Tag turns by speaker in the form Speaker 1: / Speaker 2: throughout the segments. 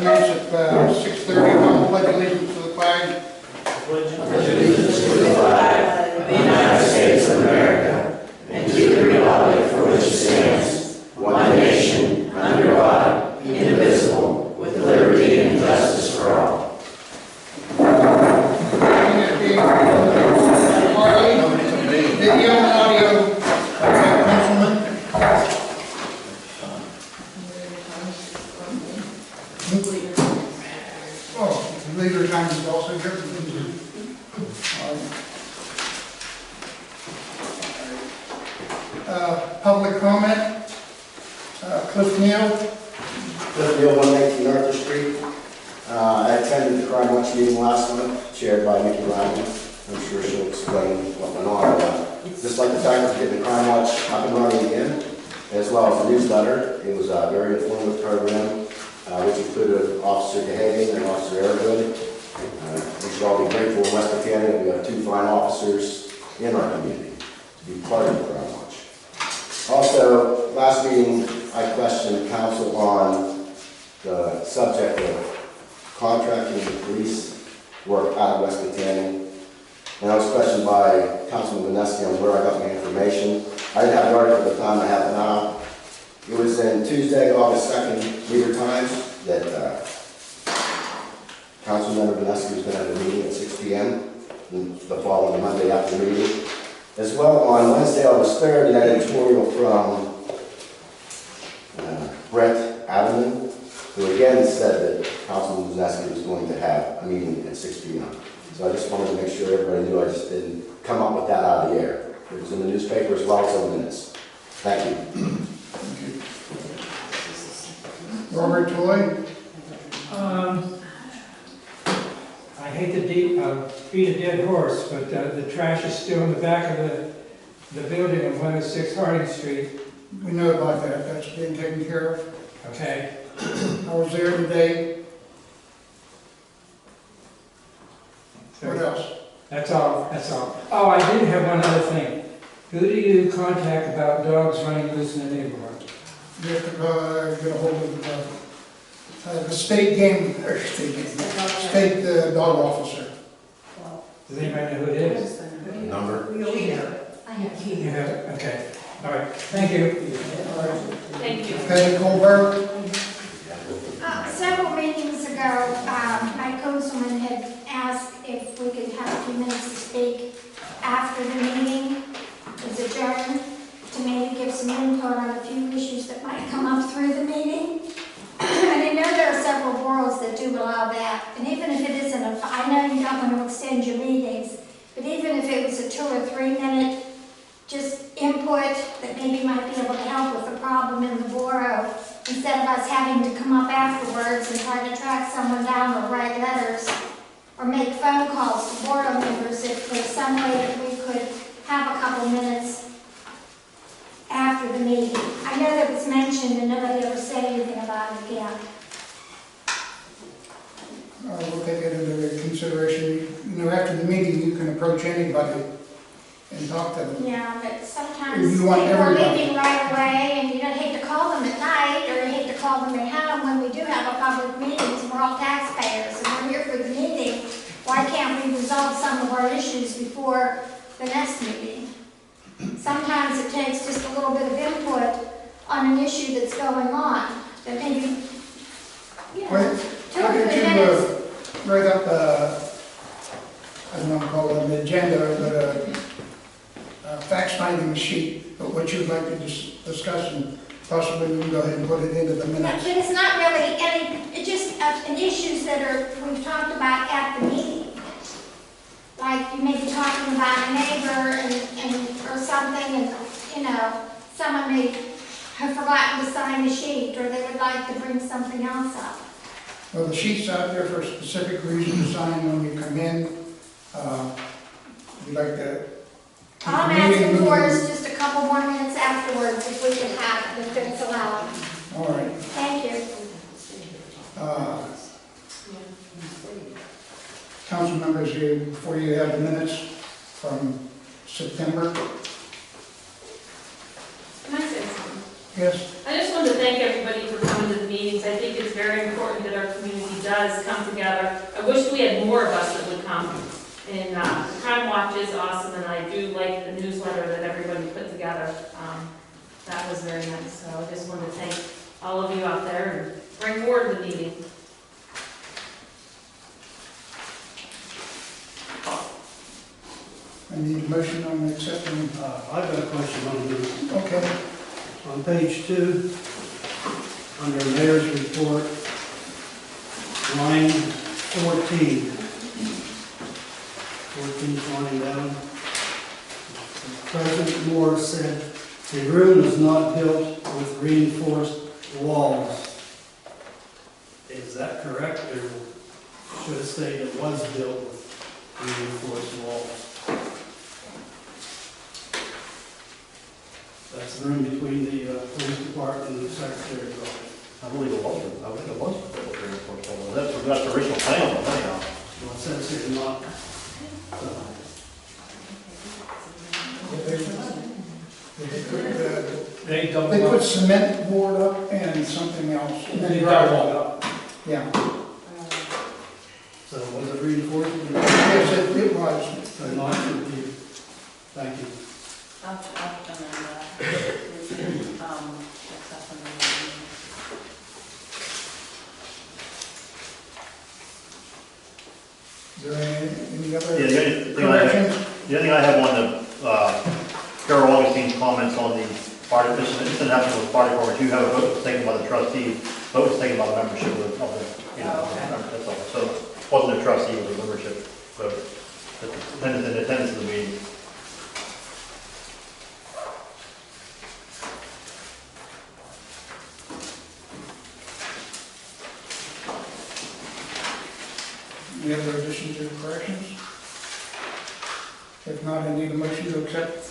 Speaker 1: commence at 6:30. I'll pledge allegiance to the flag.
Speaker 2: Pledge allegiance to the flag of the United States of America and to the republic for which it stands, one nation, under God, indivisible, with liberty and justice for all.
Speaker 1: Video and audio. Councilman. Oh, leader time is also here. Public comment. Cliff Neal.
Speaker 3: Cliff Neal, 119 Arthur Street. I attended the Crime Watch meeting last month, chaired by Mickey Ryan. I'm sure she'll explain what went on. Just like the fact of getting the Crime Watch up and running again, as well as the newsletter. It was a very informative program, which included Officer Gehagen and Officer Airgood. We should all be grateful in West Kittanning that we have two fine officers in our community to be part of the Crime Watch. Also, last meeting I questioned council on the subject of contracting the police work out of West Kittanning. And I was questioned by Councilman Vineski on where I got my information. I didn't have the article at the time, I have it now. It was in Tuesday, August 2nd, Leader Times, that Councilmember Vineski was going to have a meeting at 6 p.m. the following Monday after the meeting. As well, on Wednesday, August 3rd, an editorial from Brett Adelman, who again said that Councilman Vineski was going to have a meeting at 6 p.m. So I just wanted to make sure everybody knew I just didn't come up with that out of the air. It was in the newspaper as well as in the minutes. Thank you.
Speaker 1: Robert Toy.
Speaker 4: I hate to beat a dead horse, but the trash is still in the back of the building on 106 Harding Street.
Speaker 1: We know about that. That's being taken care of.
Speaker 4: Okay.
Speaker 1: I was there today. What else?
Speaker 4: That's all. That's all. Oh, I did have one other thing. Who do you contact about dogs running loose in the neighborhood?
Speaker 1: You have to get a hold of the state dog officer.
Speaker 4: Does anybody know who it is?
Speaker 3: Number?
Speaker 4: You have it? Okay. All right. Thank you.
Speaker 5: Thank you.
Speaker 1: Patty Colbert.
Speaker 6: Several meetings ago, my councilman had asked if we could have a few minutes to speak after the meeting is adjourned, to maybe give some input on a few issues that might come up through the meeting. And I know there are several boroughs that do allow that, and even if it isn't I know you don't want to extend your meetings, but even if it was a 2 or 3 minute just input that maybe might be able to help with the problem in the borough, instead of us having to come up afterwards and try to track someone down or write letters or make phone calls to borough members, if there's some way that we could have a couple minutes after the meeting. I know that was mentioned and nobody ever said anything about it again.
Speaker 1: We'll take it into consideration. You know, after the meeting, you can approach anybody and talk to them.
Speaker 6: Yeah, but sometimes
Speaker 1: You
Speaker 6: people
Speaker 1: want
Speaker 6: are
Speaker 1: everybody.
Speaker 6: leaving right away, and you don't hate to call them at night, or you hate to call them at home when we do have a public meeting. We're all taxpayers, and we're here for the meeting. Why can't we resolve some of our issues before the next meeting? Sometimes it takes just a little bit of input on an issue that's going on, that maybe, you know,
Speaker 1: Wait,
Speaker 6: 2
Speaker 1: how
Speaker 6: or 3
Speaker 1: did you
Speaker 6: minutes.
Speaker 1: write up, I don't know what to call it, an agenda, but a fact-finding sheet of what you'd like to discuss, and possibly we can go ahead and put it into the
Speaker 6: But
Speaker 1: minutes.
Speaker 6: it's not really it's just an issues that we've talked about at the meeting. Like you may be talking about a neighbor and or something, and you know, someone may have forgotten to sign a sheet, or they would like to bring something else up.
Speaker 1: Well, the sheet's out there for a specific reason to sign when you come in. We'd like to keep
Speaker 6: All I'm
Speaker 1: the meeting
Speaker 6: asking for
Speaker 1: moving.
Speaker 6: is just a couple more minutes afterwards, if we could have it, if it's allowed.
Speaker 1: All right.
Speaker 6: Thank you.
Speaker 1: Council members, before you have the minutes from September.
Speaker 5: Can I say something?
Speaker 1: Yes?
Speaker 5: I just wanted to thank everybody for coming to the meetings. I think it's very important that our community has come together. I wish we had more of us that would come. And the Crime Watch is awesome, and I do like the newsletter that everybody put together. That was very nice, so I just wanted to thank all of you out there and bring forward the meeting.
Speaker 1: I need a motion on accepting,
Speaker 7: I've got a question on this.
Speaker 1: okay.
Speaker 7: On page 2, under mayor's report, line 14. 14th line down. President Moore said, "The room is not built with reinforced walls." Is that correct, or should it say it was built with reinforced walls? That's the room between the police department and the secretary's office.
Speaker 2: I believe it was, I think it was. That's the original plan, anyhow.
Speaker 7: Well, it says here not.
Speaker 1: They put cement board up and something else. Yeah,
Speaker 7: So was it reinforced?
Speaker 1: yes, it was.
Speaker 7: So not should be. Thank you.
Speaker 1: Is there any other
Speaker 2: Yeah, the only thing
Speaker 1: corrections?
Speaker 2: I have on the, Carol Augustine's comments on the party, this didn't happen with the party department, you have a vote was taken by the trustee, vote was taken by the membership of the, you know, that's all. So it wasn't a trustee, it was a membership vote, in attendance of the meeting.
Speaker 1: Any other additions or corrections? If not, I need a motion to accept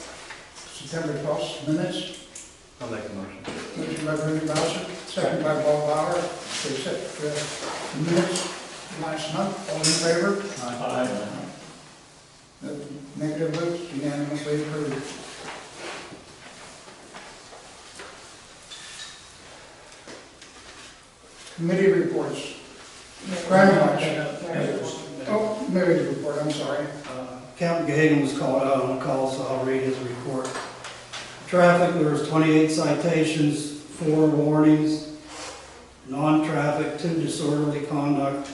Speaker 1: September 12th minutes.
Speaker 2: I'll make a motion.
Speaker 1: Motion by Bernie Bowser, second by Bob Bauer, to accept the minutes last month. All in favor?
Speaker 2: Aye.
Speaker 1: Negative votes, unanimously approved. Committee reports. Crime Watch. Oh, Mary's report, I'm sorry.
Speaker 7: Captain Gagan was called out on the call, so I'll read his report. Traffic, there was 28 citations, 4 warnings, non-traffic, 2 disorderly conduct,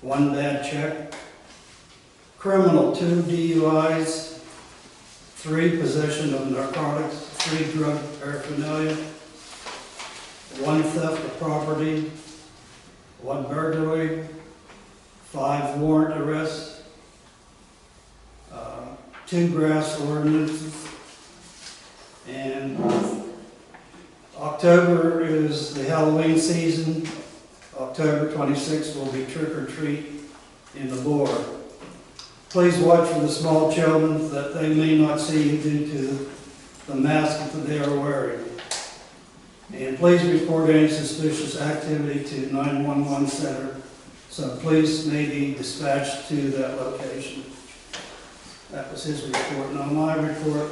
Speaker 7: 1 bad check. Criminal, 2 DUIs, 3 possession of narcotics, 3 drug paraphernalia, 1 theft of property, 1 burglary, 5 warrant arrests, 2 grass ordinances, and October is the Halloween season. October 26th will be trick or treat in the board. Please watch for the small children that they may not see you due to the mask that they are wearing. And please report any suspicious activity to 911 center, so police may be dispatched to that location. That was his report. Now my report,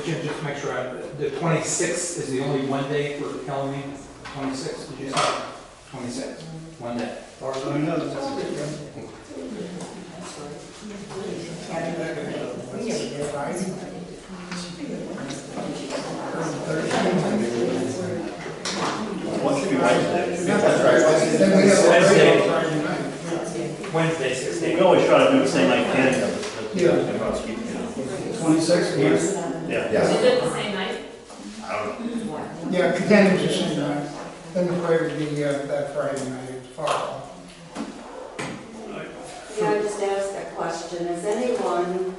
Speaker 8: Jim, just to make sure, the 26th is the only one day for Halloween? 26th, did you say? 26th, one day.
Speaker 7: as far as I know,
Speaker 2: One should be Wednesday.
Speaker 3: That's right.
Speaker 1: Then we have a
Speaker 8: Wednesday.
Speaker 1: regular Friday night.
Speaker 8: Wednesday,
Speaker 2: We
Speaker 8: 16th.
Speaker 2: can always try to do the same night Kittanning does.
Speaker 1: Yeah.
Speaker 7: 26th, yes.
Speaker 2: Yeah.
Speaker 3: Yeah.
Speaker 5: Is it the same night?
Speaker 2: I don't know.
Speaker 1: Yeah, Kittanning's the same night. Then the parade would be that Friday night, it's fall.
Speaker 9: May I just ask a question? Is anyone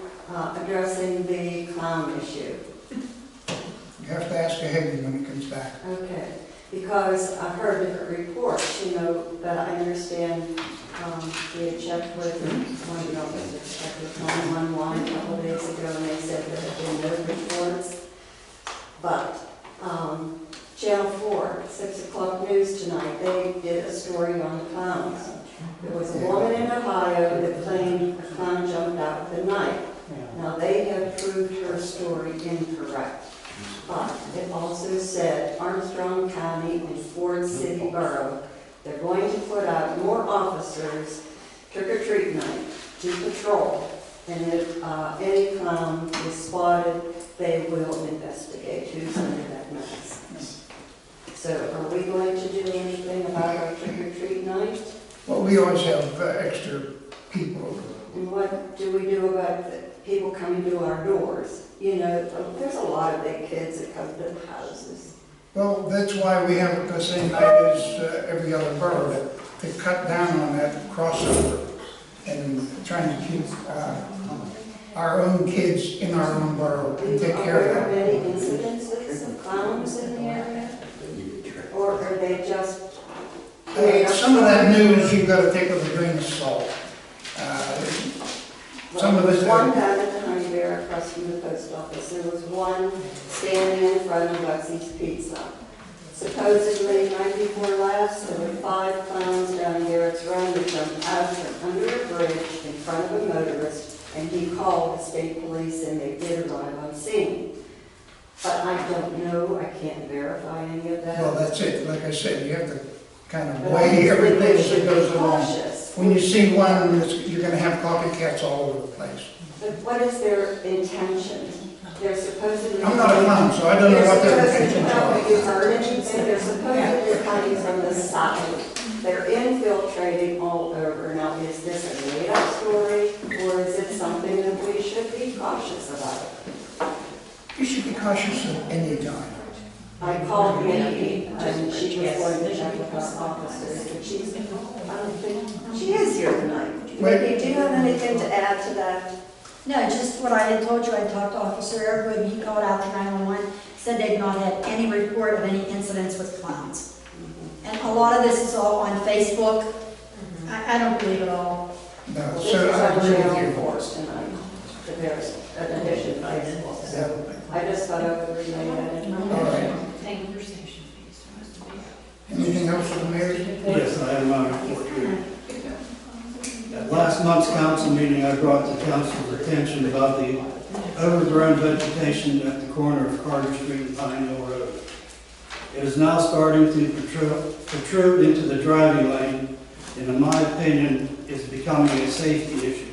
Speaker 9: addressing the clown issue?
Speaker 1: You have to ask Hagan when he comes back.
Speaker 9: Okay, because I've heard different reports, but I understand we had checked with one of the officers, checked with 911 a couple of days ago, and they said there had been no reports. But Channel 4, 6 o'clock news tonight, they did a story on the clowns. There was a woman in Ohio that claimed a clown jumped out with a knife. Now, they have proved her story incorrect. But it also said Armstrong County and Ford City Borough They're going to put out more officers trick-or-treat night to patrol. And if any clown is spotted, they will investigate who's under that mask. So are we going to do anything about our trick-or-treat night?
Speaker 1: Well, we always have extra people.
Speaker 9: And what do we do about the people coming to our doors? You know, there's a lot of big kids that come to the houses.
Speaker 1: Well, that's why we have the same night as every other borough, to cut down on that crossover and trying to keep our own kids in our own borough and take care of
Speaker 9: Are
Speaker 1: them.
Speaker 9: there any incidences of clowns in the area? Or are they just...
Speaker 1: Some of that news you've got to take with a grain of salt. Some of
Speaker 9: There was
Speaker 1: it,
Speaker 9: one down at the Honey Bear across from the post office. There was one standing in front of Bucky's Pizza. Supposedly, night before last, there were 5 clowns down Garrett's Run that jumped out from under a bridge in front of a motorist, and he called the state police and they did arrive on scene. But I don't know, I can't verify any of that.
Speaker 1: well, that's it. Like I said, you have to kind of
Speaker 9: But I
Speaker 1: weigh
Speaker 9: think
Speaker 1: everything
Speaker 9: we
Speaker 1: as
Speaker 9: should
Speaker 1: it
Speaker 9: be
Speaker 1: goes along.
Speaker 9: cautious.
Speaker 1: When you see one, you're going to have copycats all over the place.
Speaker 9: But what is their intention? They're supposedly...
Speaker 1: I'm not a clown, so I don't know what their intentions
Speaker 9: Have you
Speaker 1: are.
Speaker 9: heard anything? They're supposedly coming from the south. They're infiltrating all over. Now, is this a made-up story, or is it something that we should be cautious about?
Speaker 1: You should be cautious at any time.
Speaker 9: I called Minnie, and she was going to check with our officers, but she's, I don't think, she is here tonight. Minnie, do you have anything to add to that?
Speaker 10: No, just what I had told you. I talked to Officer Airwood, he called out to 911, said they've not had any report of any incidents with clowns. And a lot of this is all on Facebook. I don't believe it all.
Speaker 1: No,
Speaker 9: Well, this
Speaker 1: so
Speaker 9: is
Speaker 1: I
Speaker 9: on
Speaker 1: agree with
Speaker 9: channel
Speaker 1: you.
Speaker 9: 4 tonight, the various, an addition to Facebook. So I just thought I would relay that.
Speaker 1: All right.
Speaker 5: Thank you for station.
Speaker 1: Anything else for the mayor's report?
Speaker 7: Yes, I have my report here. At last month's council meeting, I brought to council's attention about the overgrown vegetation at the corner of Carter Street and Pine Hill Road. It is now starting to protrude into the driving lane, and in my opinion, is becoming a safety issue.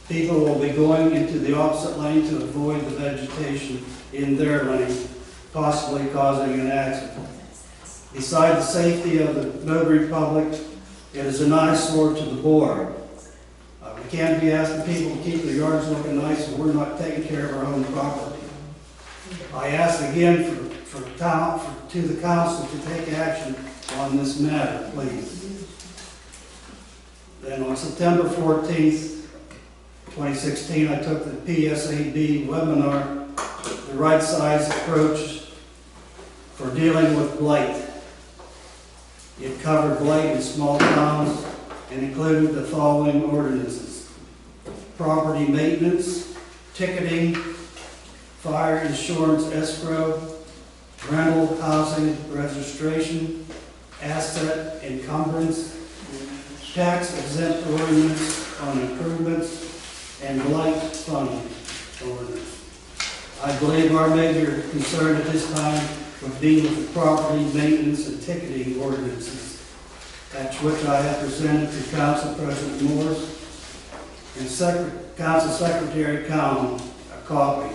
Speaker 7: People will be going into the opposite lane to avoid the vegetation in their lane, possibly causing an accident. Beside the safety of the notary public, it is an eyesore to the board. We can't be asking people to keep their yards looking nice if we're not taking care of our own property. I ask again to the council to take action on this matter, please. Then on September 14th, 2016, I took the PSAB webinar, The Right Size Approach for Dealing with Blight. It covered blight in small towns and included the following ordinances: property maintenance, ticketing, fire insurance escrow, rental housing registration, asset encumbrance, tax exempt ordinance on improvements, and blight fund ordinance. I believe our major concern at this time would be with the property maintenance and ticketing ordinances, at which I have presented to Council President Morris and Council Secretary Cowan a copy.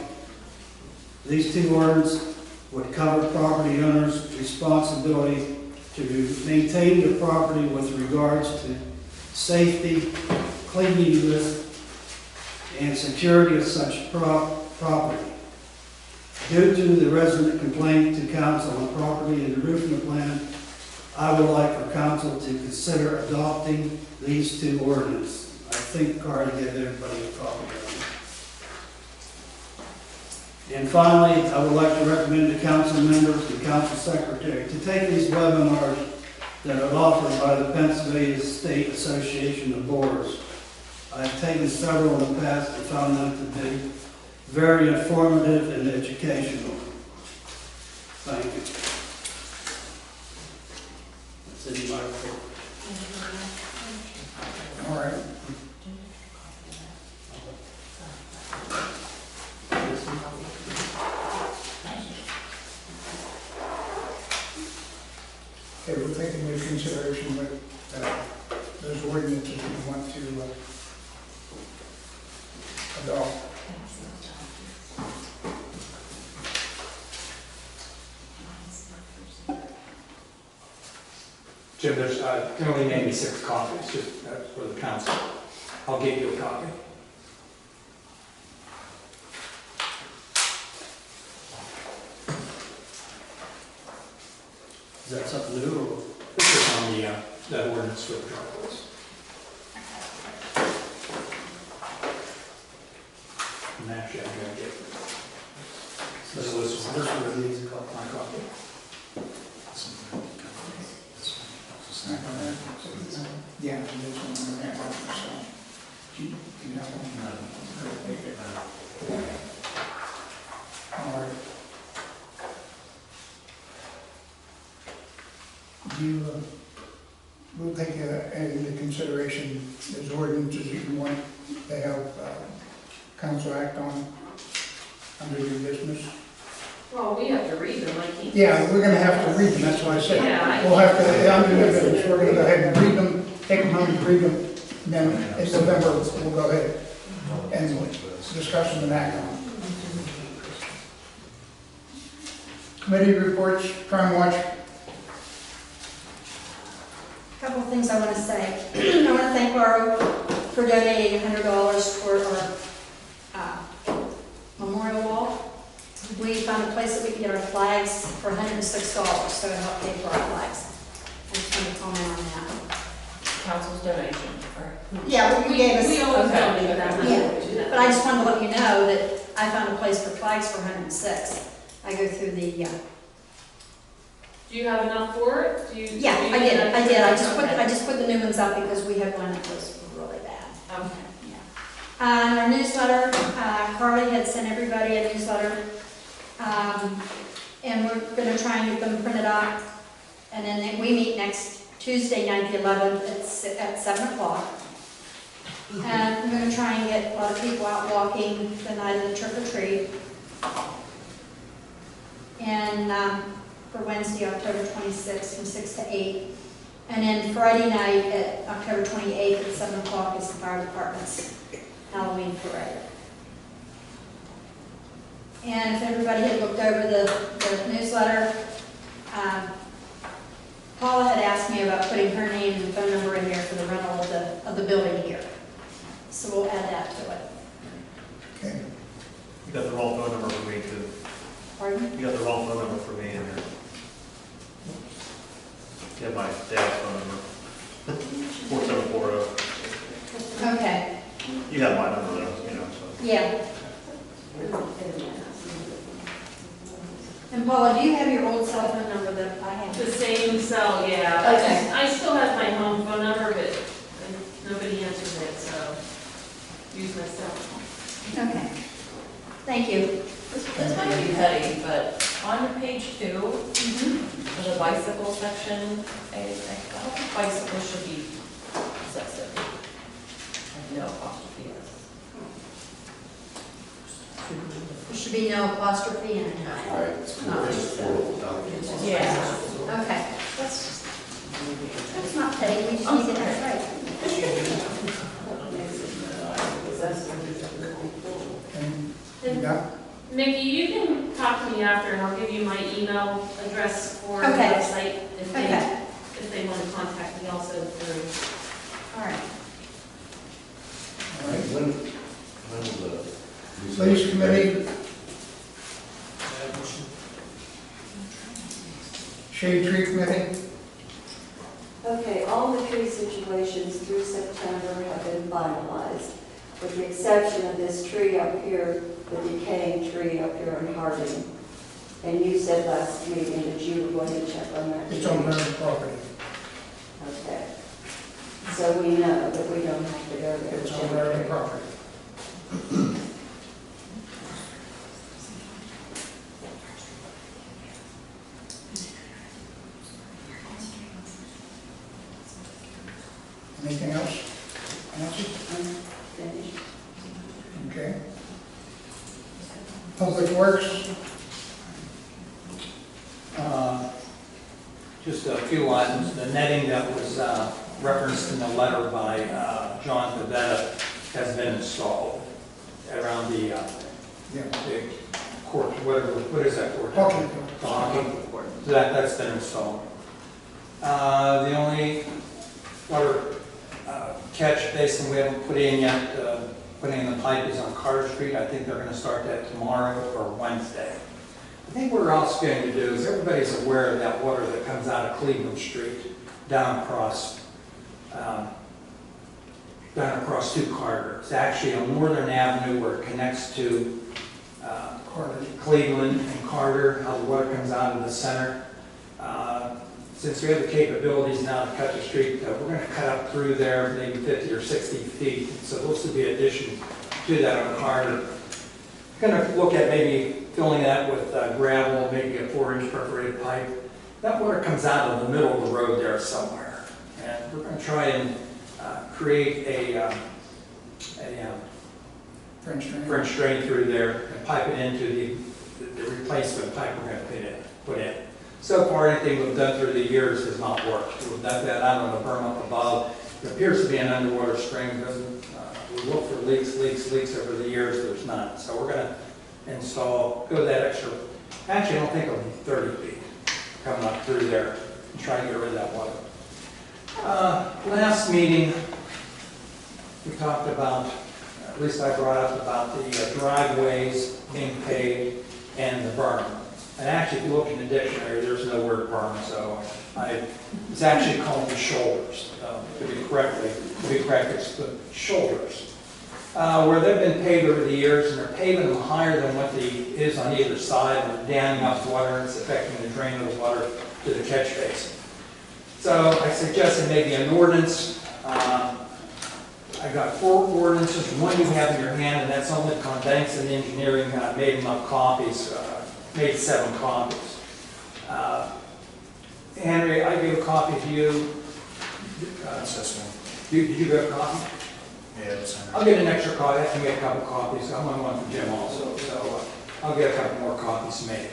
Speaker 7: These 2 ordinances would cover property owners' responsibility to maintain the property with regards to safety, cleanliness, and security of such property. Due to the resident complaint to council on property and roofing plan, I would like for council to consider adopting these 2 ordinances. I think Carly gave everybody a copy of them. And finally, I would like to recommend to council members and council secretary to take these webinars that are offered by the Pennsylvania State Association of Boards. I've taken several in the past and found them to be very informative and educational. Thank you. That's in my report.
Speaker 1: All right. Okay, we'll take into consideration what, those ordinances we want to adopt.
Speaker 8: Jim, there's, can only name me 6 copies, just for the council. I'll give you a copy.
Speaker 7: Is that something new or?
Speaker 8: This is on the, that ordinance for the driveways. And actually, I'm gonna get this list.
Speaker 7: This one needs a copy.
Speaker 8: My copy.
Speaker 1: Yeah, and this one, I have, so. Do you have one? All right. Do you, we'll take into consideration those ordinances that you want to have council act on under your business?
Speaker 5: Well, we have to read them, I can't.
Speaker 1: Yeah, we're gonna have to read them, that's what I said.
Speaker 5: Yeah,
Speaker 1: We'll have to, under new business, we're gonna go ahead and read them, take them home and read them, and then in November, we'll go ahead and discuss them and act on them. Committee reports, crime watch.
Speaker 10: Couple of things I want to say. I want to thank Laura for donating $100 for our memorial wall. We found a place that we can get our flags for $106, so it'll help pay for our flags. I just want to comment on that.
Speaker 2: Council's donation,
Speaker 10: Yeah, we gave us.
Speaker 5: We always
Speaker 2: Okay.
Speaker 5: donate that money.
Speaker 10: Yeah, but I just wanted to let you know that I found a place for flags for 106. I go through the,
Speaker 5: Do you have enough for it? Do you?
Speaker 10: yeah,
Speaker 5: do you
Speaker 10: I
Speaker 5: need
Speaker 10: did,
Speaker 5: an
Speaker 10: I did.
Speaker 5: extra?
Speaker 10: I just put the new ones up because we had one that was really bad.
Speaker 5: Okay.
Speaker 10: And our newsletter, Carly had sent everybody a newsletter. And we're gonna try and get them printed out. And then we meet next Tuesday night, the 11th, at 7 o'clock. And we're gonna try and get a lot of people out walking the night of the trick or treat. And, for Wednesday, October 26th, from 6 to 8. And then Friday night at October 28th at 7 o'clock is the fire department's Halloween parade. And if everybody had looked over the newsletter, Paula had asked me about putting her name and phone number in there for the rental of the building here. So we'll add that to it.
Speaker 1: Okay.
Speaker 11: You got the wrong phone number for me too.
Speaker 10: Pardon?
Speaker 11: You got the wrong phone number for me in there. You have my dad's phone number. 4740.
Speaker 10: Okay,
Speaker 11: You have my number though, you know, so.
Speaker 10: yeah. And Paula, do you have your old cell phone number that I have?
Speaker 5: The same cell, yeah.
Speaker 10: Okay.
Speaker 5: I still have my home phone number, but nobody answers it, so use my cell phone.
Speaker 10: Okay. Thank you.
Speaker 2: This might be petty, but on page 2, in the bicycle section, I thought bicycles should be possessive. No apostrophe S.
Speaker 10: There should be no apostrophe in it.
Speaker 2: Yeah.
Speaker 10: Okay. That's not petty, we just need to get that right.
Speaker 1: And, yeah,
Speaker 5: Mickey, you can talk to me after and I'll give you my email address for the
Speaker 10: Okay.
Speaker 5: website
Speaker 10: Okay.
Speaker 5: if they want to contact me also through.
Speaker 10: All right.
Speaker 1: all right.
Speaker 3: When will the?
Speaker 1: Police committee, shade tree committee,
Speaker 9: Okay, all the tree situations through September have been finalized, with the exception of this tree up here, the decaying tree up here in Harding. And you said last meeting that you were going to check on that.
Speaker 1: it's on their property.
Speaker 9: Okay. So we know that we don't have to go there.
Speaker 1: It's on their property. Anything else? Nancy?
Speaker 9: Finished.
Speaker 1: Okay. Public Works,
Speaker 8: just a few items. The netting that was referenced in the letter by John Pavetta has been installed around the court, what is that court?
Speaker 1: Hockey.
Speaker 8: The hockey court. So that's been installed. The only water catch basin we haven't put in yet, putting in the pipe is on Carter Street. I think they're going to start that tomorrow or Wednesday. I think what we're also going to do is everybody's aware of that water that comes out of Cleveland Street down across to Carter. It's actually on Northern Avenue where it connects to Cleveland and Carter, how the water comes out of the center. Since we have the capabilities now to cut the street, we're going to cut up through there, maybe 50 or 60 feet. So this would be addition to that on Carter. Going to look at maybe filling that with gravel, maybe a 4-inch perforated pipe. That water comes out of the middle of the road there somewhere. And we're going to try and create a French drain through there and pipe it into the replacement pipe we're going to put in. So far, anything we've done through the years has not worked. We've done that out on the berm up above. It appears to be an underwater stream. We look for leaks over the years. There's none. So we're going to go that extra. Actually, I don't think it'll be 30 feet coming up through there and try to get rid of that water. Last meeting, we talked about, at least I brought up about the driveways being paved and the berm. And actually, if you look in the dictionary, there's no word berm, so it's actually called the shoulders. To be correct, it's the shoulders. Where they've been paved over the years, and they're paving them higher than what is on either side, and they're damming up water, and it's affecting the drain of the water to the catch basin. So I suggested maybe an ordinance. I got 4 ordinances. One you have in your hand, and that's only Banks and Engineering made them up copies. Made 7 copies. Henry, I gave a copy to you.
Speaker 11: That's this one.
Speaker 8: Did you get a copy?
Speaker 11: Yeah, that's
Speaker 8: I'll get an extra copy. I can get a couple copies. I'm on one for Jim also, so I'll get a couple more copies made.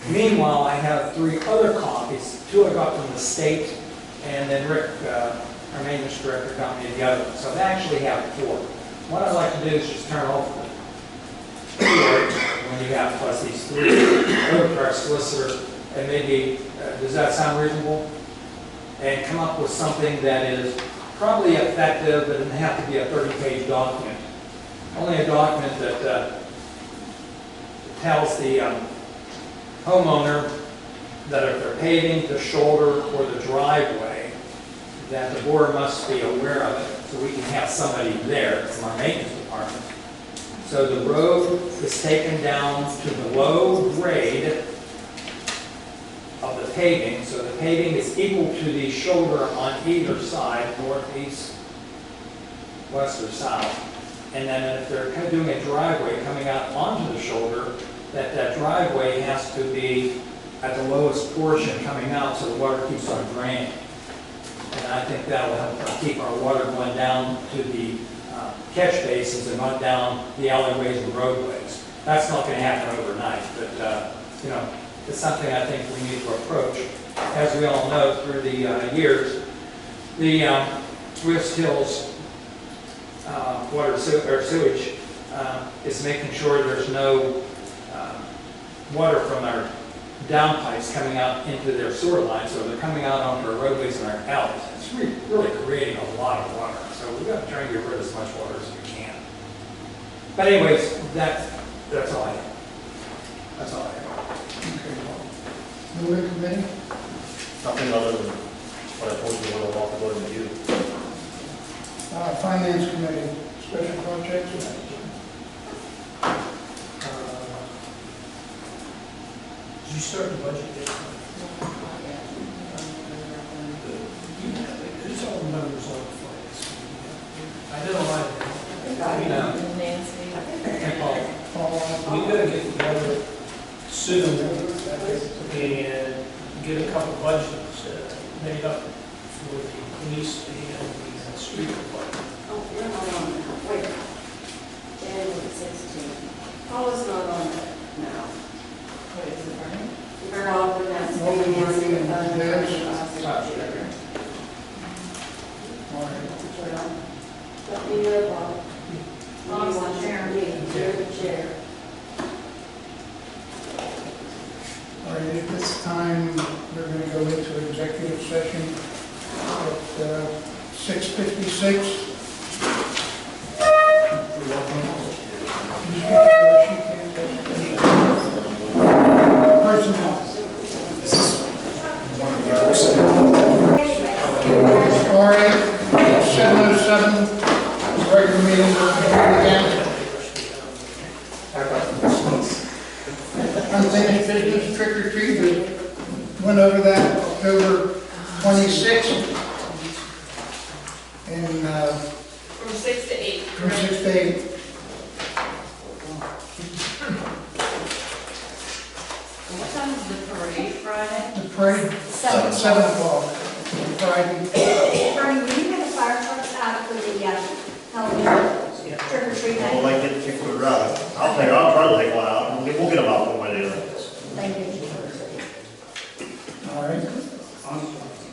Speaker 8: Meanwhile, I have 3 other copies. 2 I got from the state, and then Rick, our maintenance director, got me the other one. So I actually have 4. What I'd like to do is just turn over when you have plus these 3, go to our solicitor, and maybe, does that sound reasonable? And come up with something that is probably effective, but it doesn't have to be a 30-page document. Only a document that tells the homeowner that if they're paving the shoulder or the driveway, that the board must be aware of it, so we can have somebody there from our maintenance department. So the road is taken down to the low grade of the paving. So the paving is equal to the shoulder on either side, north, east, west, or south. And then if they're doing a driveway coming out onto the shoulder, that driveway has to be at the lowest portion coming out so the water keeps on draining. And I think that will help keep our water going down to the catch basins and not down the alleyways and roadways. That's not going to happen overnight, but it's something I think we need to approach. As we all know, through the years, the West Hills sewage is making sure there's no water from our downpipes coming out into their sewer lines, so they're coming out onto our roadways and our alleys. It's really creating a lot of water. So we've got to try and get rid of as much water as we can. But anyways, that's all I have. That's all I have.
Speaker 1: Building committee?
Speaker 11: Nothing other than what I told you when I walked over to you.
Speaker 1: Finance committee, special projects?
Speaker 4: Did you start the budget yet? There's all the numbers on the finance. I know I
Speaker 8: And Paul,
Speaker 4: We gotta get together soon and get a couple budgets made up for the police and the street department.
Speaker 9: Oh, you're not on that. Wait. January 16th. Paul is not on that now. What is it, Bernie? You're off the next.
Speaker 1: What was Bernie and Deb's?
Speaker 4: touch.
Speaker 1: All right.
Speaker 9: Let me know, Bob.
Speaker 5: Bob's the chair.
Speaker 9: You're the chair.
Speaker 1: All right, at this time, we're going to go into executive session at 6:56. Personnel. All right, 7:07, regular meeting will begin. Unfinished business, trick or treat, we went over that October 26th. And
Speaker 5: From 6 to 8.
Speaker 1: from 6 to 8.
Speaker 5: What time is the parade Friday?
Speaker 1: The parade, 7 o'clock, Friday.
Speaker 10: Bernie, will you have the fire trucks out for the Halloween trick or treat
Speaker 11: Well,
Speaker 10: night?
Speaker 11: like get kicked with a rug. I'll try to take one out. We'll get them out one way or the other.
Speaker 10: Thank you.
Speaker 1: All right.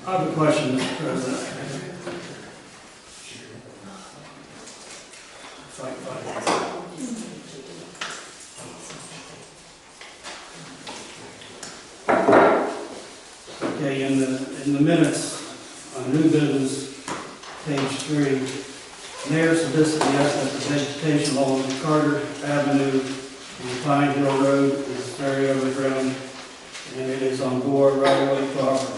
Speaker 7: I have a question, Mr. President. If I can find it. Okay, in the minutes, on new business, page 3, Mayor solicited yes that the vegetation along Carter Avenue and Pine Hill Road is very overgrown and it is on board right-of-way property.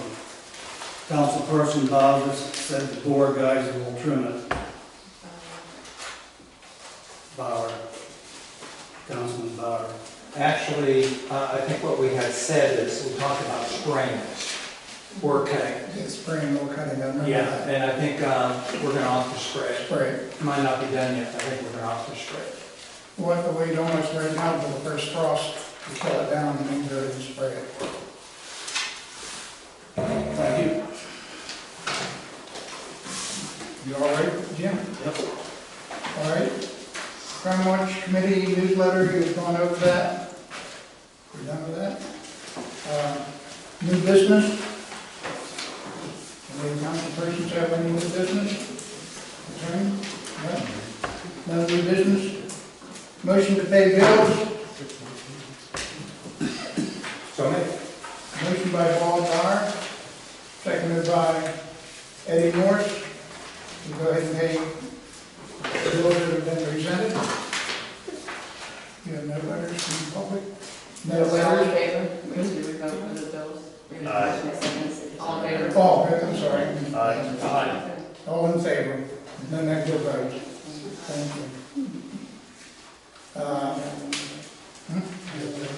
Speaker 7: Councilperson Bowers said the board guys will trim it. Bauer, Councilman Bauer.
Speaker 8: Actually, I think what we had said is, we talked about spraying this, or cutting.
Speaker 1: It's spraying, we'll cut it down.
Speaker 8: Yeah, and I think we're gonna offer spray.
Speaker 1: Spray.
Speaker 8: Might not be done yet, I think we're gonna offer spray.
Speaker 1: We'll have to wait almost right now for the first frost to kill it down and then go ahead and spray it.
Speaker 7: Thank you.
Speaker 1: You all right, Jim?
Speaker 7: Yep.
Speaker 1: All right. Crime Watch Committee newsletter, you've gone over that. We're done with that. New business. Any council persons have any new business? Attorney? No? No new business? Motion to pay bills.
Speaker 8: So maybe.
Speaker 1: Motion by Paul Bauer, seconded by Eddie Morse. We go ahead and pay the bills that have been presented. You have no letters from the public? No
Speaker 2: All in
Speaker 1: letters?
Speaker 2: favor? Do we vote for the bills?
Speaker 11: Aye.
Speaker 2: All in favor?
Speaker 1: Oh, I'm sorry.
Speaker 11: Aye.
Speaker 1: All in favor? No negative votes. Thank you.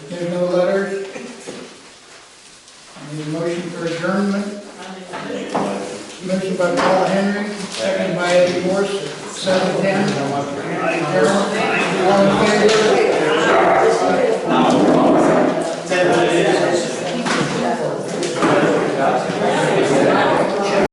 Speaker 1: There's no letters? I need a motion for adjournment. Motion by Paul Henry, second by Eddie Morse, 7:10. All in favor?